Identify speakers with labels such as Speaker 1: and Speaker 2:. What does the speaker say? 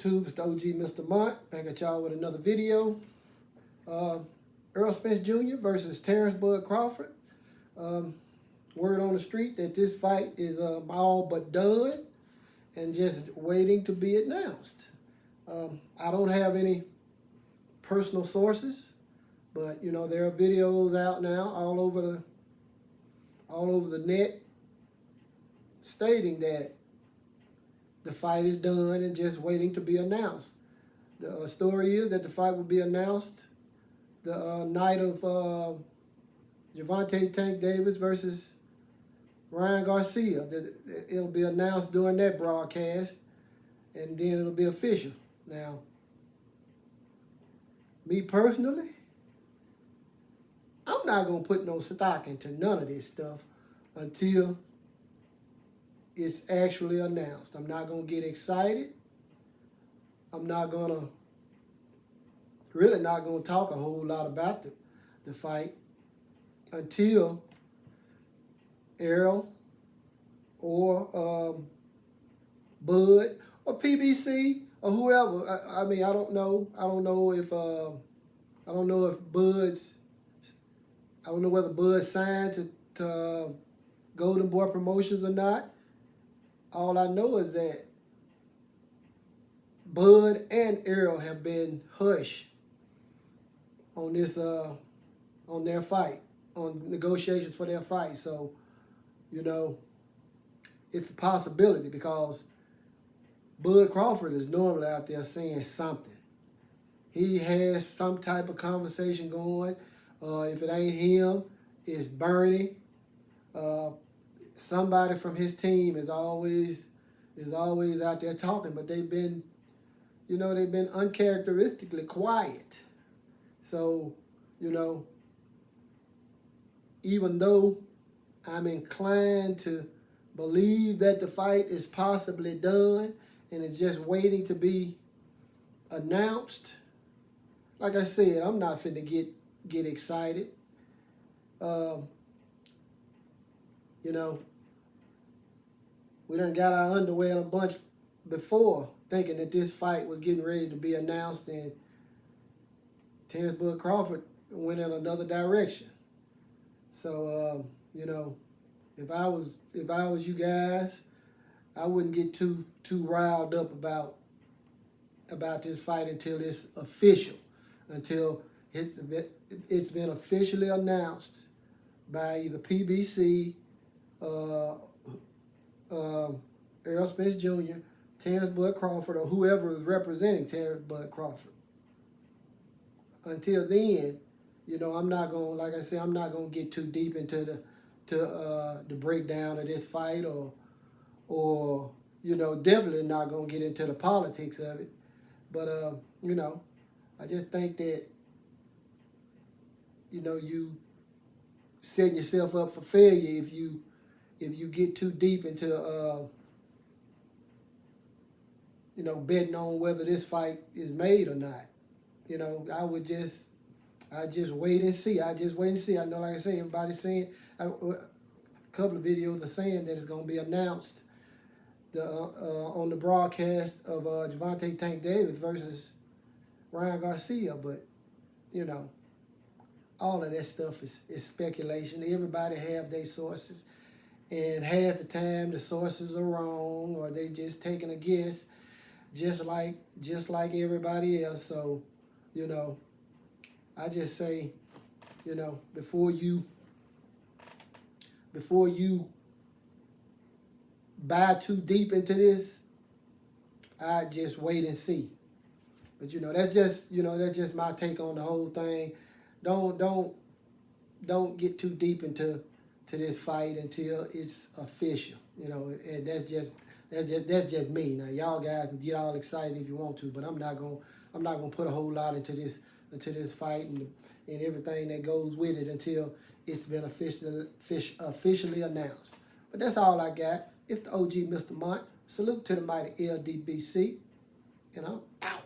Speaker 1: YouTube? It's the OG Mr. Mont, back at y'all with another video. Errol Spence Jr. versus Terence Crawford. Word on the street that this fight is all but done and just waiting to be announced. I don't have any personal sources, but you know there are videos out now all over the net stating that the fight is done and just waiting to be announced. The story is that the fight will be announced the night of Gervonta Tank Davis versus Ryan Garcia. It'll be announced during that broadcast, and then it'll be official. Now, me personally, I'm not going to put no stock into none of this stuff until it's actually announced. I'm not going to get excited. I'm not going to, really not going to talk a whole lot about the fight until Errol or Bud or PBC or whoever. I mean, I don't know. I don't know if Bud's. I don't know whether Bud signed to Golden Boy Promotions or not. All I know is that Bud and Errol have been hushed on this on their fight, on negotiations for their fight. So, you know, it's a possibility because Bud Crawford is normally out there saying something. He has some type of conversation going. If it ain't him, it's Bernie. Somebody from his team is always out there talking, but they've been uncharacteristically quiet. So, you know, even though I'm inclined to believe that the fight is possibly done and it's just waiting to be announced, like I said, I'm not finna get excited. You know, we done got our underwear in a bunch before thinking that this fight was getting ready to be announced, and Terence Crawford went in another direction. So, you know, if I was you guys, I wouldn't get too riled up about this fight until it's official, until it's been officially announced by either PBC, Errol Spence Jr., Terence Crawford, or whoever is representing Terence Crawford. Until then, you know, I'm not gonna, like I said, I'm not gonna get too deep into the breakdown of this fight, or you know, definitely not gonna get into the politics of it. But you know, I just think that, you know, you setting yourself up for failure if you get too deep into you know, betting on whether this fight is made or not. You know, I just wait and see. I just wait and see. I know, like I say, everybody's saying, a couple of videos are saying that it's going to be announced on the broadcast of Gervonta Tank Davis versus Ryan Garcia. But, you know, all of that stuff is speculation. Everybody have their sources. And half the time the sources are wrong, or they just taking a guess, just like everybody else. So, you know, I just say, you know, before you buy too deep into this, I just wait and see. But you know, that's just my take on the whole thing. Don't get too deep into this fight until it's official. You know, and that's just me. Now y'all guys can get all excited if you want to, but I'm not gonna put a whole lot into this fight and everything that goes with it until it's been officially announced. But that's all I got. It's the OG Mr. Mont. Salute to the mighty LDBC, and I'm out.